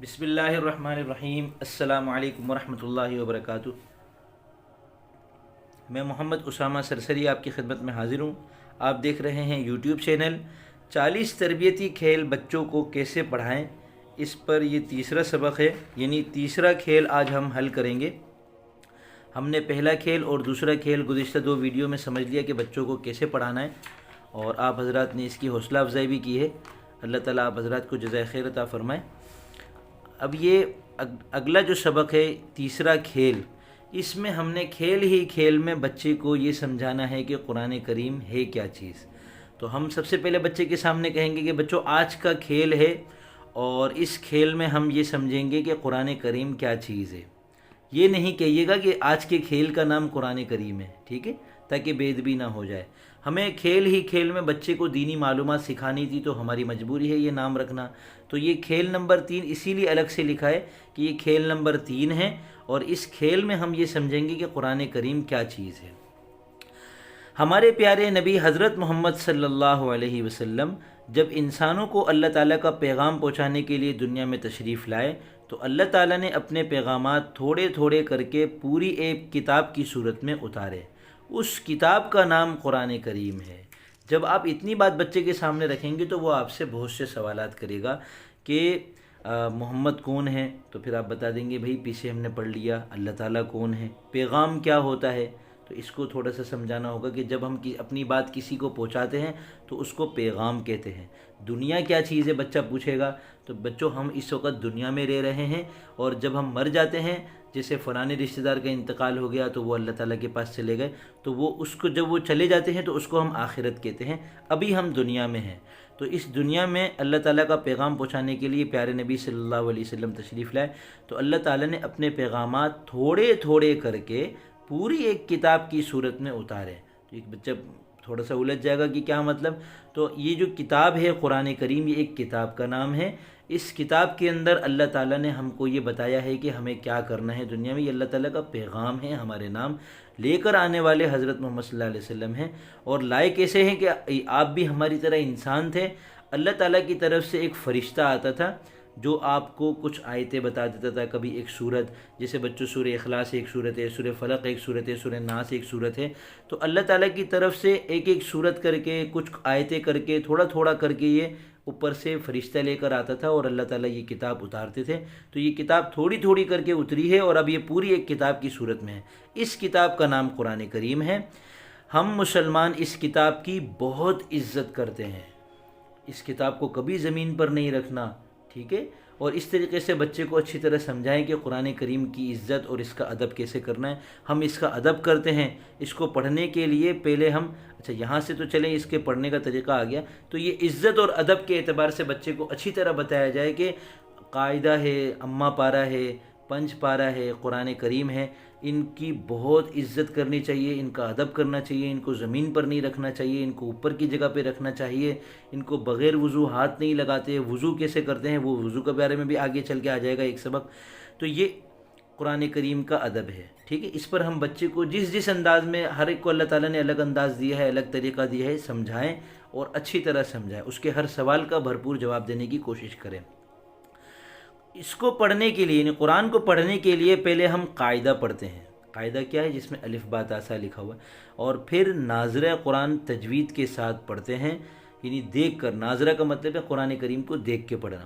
بسم اللہ الرحمن الرحیم۔ السلام علیکم ورحمۃ اللہ وبرکاتہ۔ میں محمد اسامہ سرسری آپ کی خدمت میں حاضر ہوں۔ آپ دیکھ رہے ہیں یوٹیوب چینل 40 تربیتی کھیل بچوں کو کیسے پڑھائیں، اس پر یہ تیسرا سبق ہے، یعنی تیسرا کھیل آج ہم حل کریں گے۔ ہم نے پہلا کھیل اور دوسرا کھیل گزشتہ 2 ویڈیو میں سمجھ لیا کہ بچوں کو کیسے پڑھانا ہے، اور آپ حضرات نے اس کی حوصلہ افزائی بھی کی ہے۔ اللہ تعالیٰ آپ حضرات کو جزائے خیر عطا فرمائے۔ اب یہ اگلا جو سبق ہے، تیسرا کھیل، اس میں ہم نے کھیل میں بچے کو یہ سمجھانا ہے کہ قرآن کریم ہے کیا چیز۔ تو ہم سب سے پہلے بچے کے سامنے کہیں گے کہ بچوں آج کا کھیل ہے، اور اس کھیل میں ہم یہ سمجھیں گے کہ قرآن کریم کیا چیز ہے۔ یہ نہیں کہیے گا کہ آج کے کھیل کا نام قرآن کریم ہے، ٹھیک ہے، تاکہ بے ادبی نہ ہو جائے۔ ہمیں کھیل میں بچے کو دینی معلومات سکھانی تھی، تو ہماری مجبوری ہے یہ نام رکھنا۔ تو یہ کھیل نمبر 3 اسی لیے الگ سے لکھا ہے کہ یہ کھیل نمبر 3 ہے، اور اس کھیل میں ہم یہ سمجھیں گے کہ قرآن کریم کیا چیز ہے۔ ہمارے پیارے نبی حضرت محمد صلی اللہ علیہ وسلم جب انسانوں کو اللہ تعالیٰ کا پیغام پہنچانے کے لیے دنیا میں تشریف لائے، تو اللہ تعالیٰ نے اپنے پیغامات تھوڑے تھوڑے کر کے پوری ایک کتاب کی صورت میں اتارے۔ اس کتاب کا نام قرآن کریم ہے۔ جب آپ اتنی بات بچے کے سامنے رکھیں گے تو وہ آپ سے بہت سے سوالات کرے گا کہ محمد کون ہے، تو پھر آپ بتا دیں گے بھائی پیچھے ہم نے پڑھ لیا اللہ تعالیٰ کون ہے، پیغام کیا ہوتا ہے۔ تو اس کو تھوڑا سا سمجھانا ہوگا کہ جب ہم اپنی بات کسی کو پہنچاتے ہیں تو اس کو پیغام کہتے ہیں۔ دنیا کیا چیز ہے بچہ پوچھے گا، تو بچوں ہم اس وقت دنیا میں رہ رہے ہیں، اور جب ہم مر جاتے ہیں، جیسے فلانے رشتہ دار کا انتقال ہو گیا تو وہ اللہ تعالیٰ کے پاس چلے گئے، تو وہ اس کو جب وہ چلے جاتے ہیں تو اس کو ہم آخرت کہتے ہیں۔ ابھی ہم دنیا میں ہیں، تو اس دنیا میں اللہ تعالیٰ کا پیغام پہنچانے کے لیے پیارے نبی صلی اللہ علیہ وسلم تشریف لائے، تو اللہ تعالیٰ نے اپنے پیغامات تھوڑے تھوڑے کر کے پوری ایک کتاب کی صورت میں اتارے۔ تو ایک بچہ تھوڑا سا الجھ جائے گا کہ کیا مطلب۔ تو یہ جو کتاب ہے قرآن کریم، یہ ایک کتاب کا نام ہے۔ اس کتاب کے اندر اللہ تعالیٰ نے ہم کو یہ بتایا ہے کہ ہمیں کیا کرنا ہے دنیا میں۔ یہ اللہ تعالیٰ کا پیغام ہے، ہمارے نام لے کر آنے والے حضرت محمد صلی اللہ علیہ وسلم ہیں، اور لائے کیسے ہیں کہ آپ بھی ہماری طرح انسان تھے۔ اللہ تعالیٰ کی طرف سے ایک فرشتہ آتا تھا جو آپ کو کچھ آیتیں بتا دیتا تھا، کبھی ایک سورت، جیسے بچوں سورہ اخلاص ایک سورت ہے، سورہ فلق ایک سورت ہے، سورہ ناس ایک سورت ہے۔ تو اللہ تعالیٰ کی طرف سے ایک ایک سورت کر کے، کچھ آیتیں کر کے، تھوڑا تھوڑا کر کے یہ اوپر سے فرشتہ لے کر آتا تھا، اور اللہ تعالیٰ یہ کتاب اتارتے تھے۔ تو یہ کتاب تھوڑی تھوڑی کر کے اتری ہے، اور اب یہ پوری ایک کتاب کی صورت میں ہے۔ اس کتاب کا نام قرآن کریم ہے۔ ہم مسلمان اس کتاب کی بہت عزت کرتے ہیں۔ اس کتاب کو کبھی زمین پر نہیں رکھنا، ٹھیک ہے، اور اس طریقے سے بچے کو اچھی طرح سمجھائیں کہ قرآن کریم کی عزت اور اس کا ادب کیسے کرنا ہے۔ ہم اس کا ادب کرتے ہیں۔ اس کو پڑھنے کے لیے پہلے ہم یہاں سے تو چلیں، اس کے پڑھنے کا طریقہ آ گیا، تو یہ عزت اور ادب کے اعتبار سے بچے کو اچھی طرح بتایا جائے کہ قاعدہ ہے، اماں پارہ ہے، پنج پارہ ہے، قرآن کریم ہے، ان کی بہت عزت کرنی چاہیے، ان کا ادب کرنا چاہیے، ان کو زمین پر نہیں رکھنا چاہیے، ان کو اوپر کی جگہ پہ رکھنا چاہیے، ان کو بغیر وضو ہاتھ نہیں لگاتے، وضو کیسے کرتے ہیں، وہ وضو کے بارے میں بھی آگے چل کے آ جائے گا ایک سبق۔ تو یہ قرآن کریم کا ادب ہے، ٹھیک ہے۔ اس پر ہم بچے کو جس انداز میں، ہر ایک کو اللہ تعالیٰ نے الگ انداز دیا ہے، الگ طریقہ دیا ہے، سمجھائیں اور اچھی طرح سمجھائیں، اس کے ہر سوال کا بھرپور جواب دینے کی کوشش کریں۔ اس کو پڑھنے کے لیے، یعنی قرآن کو پڑھنے کے لیے پہلے ہم قاعدہ پڑھتے ہیں۔ قاعدہ کیا ہے؟ جس میں الف با تا سا لکھا ہوا ہے، اور پھر ناظرہ قرآن تجوید کے ساتھ پڑھتے ہیں، یعنی دیکھ کر۔ ناظرہ کا مطلب ہے قرآن کریم کو دیکھ کے پڑھنا۔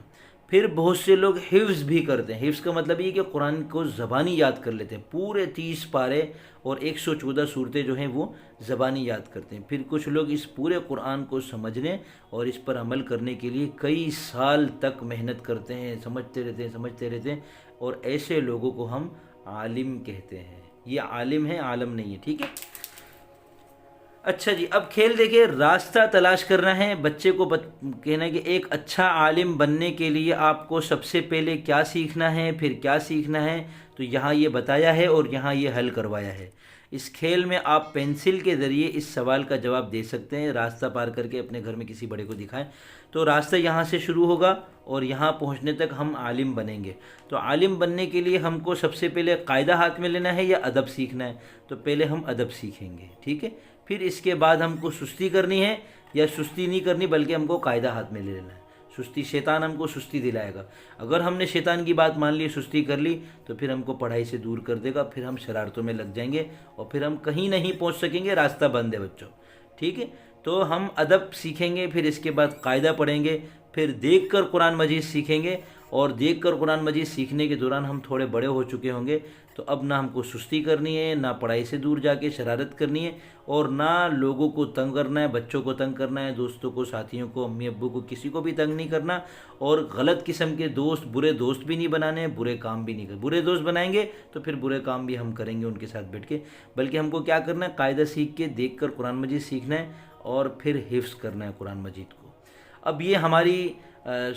پھر بہت سے لوگ حفظ بھی کرتے ہیں۔ حفظ کا مطلب یہ کہ قرآن کو زبانی یاد کر لیتے ہیں، پورے 30 پارے اور 114 صورتیں جو ہیں وہ زبانی یاد کرتے ہیں۔ پھر کچھ لوگ اس پورے قرآن کو سمجھنے اور اس پر عمل کرنے کے لیے کئی سال تک محنت کرتے ہیں، سمجھتے رہتے ہیں، اور ایسے لوگوں کو ہم عالم کہتے ہیں۔ یہ عالم ہے، عالم نہیں ہے، ٹھیک ہے۔ اچھا جی، اب کھیل دیکھیں، راستہ تلاش کرنا ہے۔ بچے کو کہنا ہے کہ ایک اچھا عالم بننے کے لیے آپ کو سب سے پہلے کیا سیکھنا ہے، پھر کیا سیکھنا ہے، تو یہاں یہ بتایا ہے اور یہاں یہ حل کروایا ہے۔ اس کھیل میں آپ پینسل کے ذریعے اس سوال کا جواب دے سکتے ہیں، راستہ پار کر کے اپنے گھر میں کسی بڑے کو دکھائیں۔ تو راستہ یہاں سے شروع ہوگا اور یہاں پہنچنے تک ہم عالم بنیں گے۔ تو عالم بننے کے لیے ہم کو سب سے پہلے قاعدہ ہاتھ میں لینا ہے یا ادب سیکھنا ہے؟ تو پہلے ہم ادب سیکھیں گے، ٹھیک ہے۔ پھر اس کے بعد ہم کو سستی کرنی ہے یا سستی نہیں کرنی، بلکہ ہم کو قاعدہ ہاتھ میں لے لینا ہے۔ سستی شیطان ہم کو سستی دلائے گا. اگر ہم نے شیطان کی بات مان لی، سستی کر لی، تو پھر ہم کو پڑھائی سے دور کر دے گا، پھر ہم شرارتوں میں لگ جائیں گے اور پھر ہم کہیں نہیں پہنچ سکیں گے. راستہ بند ہے بچوں. ٹھیک ہے، تو ہم ادب سیکھیں گے، پھر اس کے بعد قاعدہ پڑھیں گے، پھر دیکھ کر قرآن مجید سیکھیں گے. اور دیکھ کر قرآن مجید سیکھنے کے دوران ہم تھوڑے بڑے ہو چکے ہوں گے، تو اب نہ ہم کو سستی کرنی ہے، نہ پڑھائی سے دور جا کے شرارت کرنی ہے، اور نہ لوگوں کو تنگ کرنا ہے، بچوں کو تنگ کرنا ہے، دوستوں کو، ساتھیوں کو، امی ابو کو، کسی کو بھی تنگ نہیں کرنا. اور غلط قسم کے دوست، برے دوست بھی نہیں بنانے، برے کام بھی نہیں کرنے. برے دوست بنائیں گے تو پھر برے کام بھی ہم کریں گے ان کے ساتھ بیٹھ کے. بلکہ ہم کو کیا کرنا ہے، قاعدہ سیکھ کے دیکھ کر قرآن مجید سیکھنا ہے اور پھر حفظ کرنا ہے قرآن مجید کو. اب یہ ہماری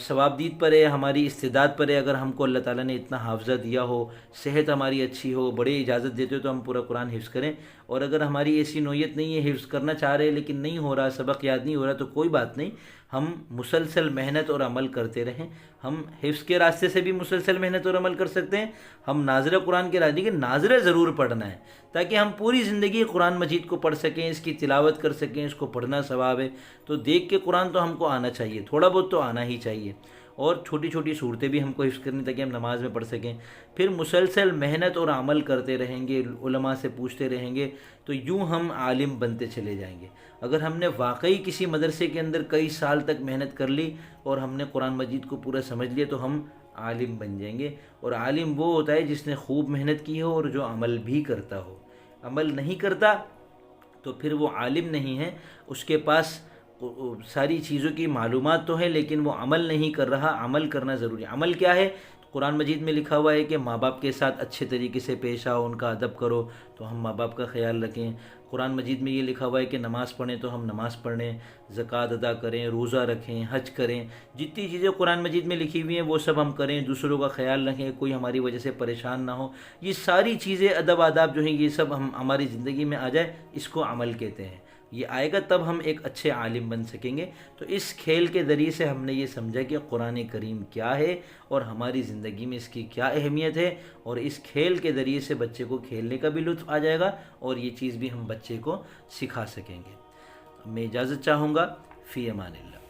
ثوابدید پر ہے، ہماری استعداد پر ہے. اگر ہم کو اللہ تعالیٰ نے اتنا حافظہ دیا ہو، صحت ہماری اچھی ہو، بڑے اجازت دیتے ہو، تو ہم پورا قرآن حفظ کریں. اور اگر ہماری ایسی نوعیت نہیں ہے، حفظ کرنا چاہ رہے لیکن نہیں ہو رہا، سبق یاد نہیں ہو رہا، تو کوئی بات نہیں، ہم مسلسل محنت اور عمل کرتے رہیں. ہم حفظ کے راستے سے بھی مسلسل محنت اور عمل کر سکتے ہیں. ہم ناظرہ قرآن کے راستے، لیکن ناظرہ ضرور پڑھنا ہے تاکہ ہم پوری زندگی قرآن مجید کو پڑھ سکیں، اس کی تلاوت کر سکیں. اس کو پڑھنا ثواب ہے، تو دیکھ کے قرآن تو ہم کو آنا چاہیے، تھوڑا بہت تو آنا ہی چاہیے. اور چھوٹی چھوٹی صورتیں بھی ہم کو حفظ کرنی تاکہ ہم نماز میں پڑھ سکیں. پھر مسلسل محنت اور عمل کرتے رہیں گے، علماء سے پوچھتے رہیں گے، تو یوں ہم عالم بنتے چلے جائیں گے. اگر ہم نے واقعی کسی مدرسے کے اندر کئی سال تک محنت کر لی اور ہم نے قرآن مجید کو پورا سمجھ لیا، تو ہم عالم بن جائیں گے. اور عالم وہ ہوتا ہے جس نے خوب محنت کی ہو اور جو عمل بھی کرتا ہو. عمل نہیں کرتا تو پھر وہ عالم نہیں ہے. اس کے پاس ساری چیزوں کی معلومات تو ہے لیکن وہ عمل نہیں کر رہا. عمل کرنا ضروری ہے. عمل کیا ہے؟ قرآن مجید میں لکھا ہوا ہے کہ ماں باپ کے ساتھ اچھے طریقے سے پیش آؤ، ان کا ادب کرو، تو ہم ماں باپ کا خیال رکھیں. قرآن مجید میں یہ لکھا ہوا ہے کہ نماز پڑھیں تو ہم نماز پڑھیں، زکوٰۃ ادا کریں، روزہ رکھیں، حج کریں. جتنی چیزیں قرآن مجید میں لکھی ہوئی ہیں وہ سب ہم کریں. دوسروں کا خیال رکھیں، کوئی ہماری وجہ سے پریشان نہ ہو. یہ ساری چیزیں، ادب آداب جو ہیں، یہ سب ہماری زندگی میں آ جائے، اس کو عمل کہتے ہیں. یہ آئے گا تب ہم ایک اچھے عالم بن سکیں گے. تو اس کھیل کے ذریعے سے ہم نے یہ سمجھا کہ قرآن کریم کیا ہے اور ہماری زندگی میں اس کی کیا اہمیت ہے. اور اس کھیل کے ذریعے سے بچے کو کھیلنے کا بھی لطف آ جائے گا اور یہ چیز بھی ہم بچے کو سکھا سکیں گے. میں اجازت چاہوں گا. فی امان اللہ.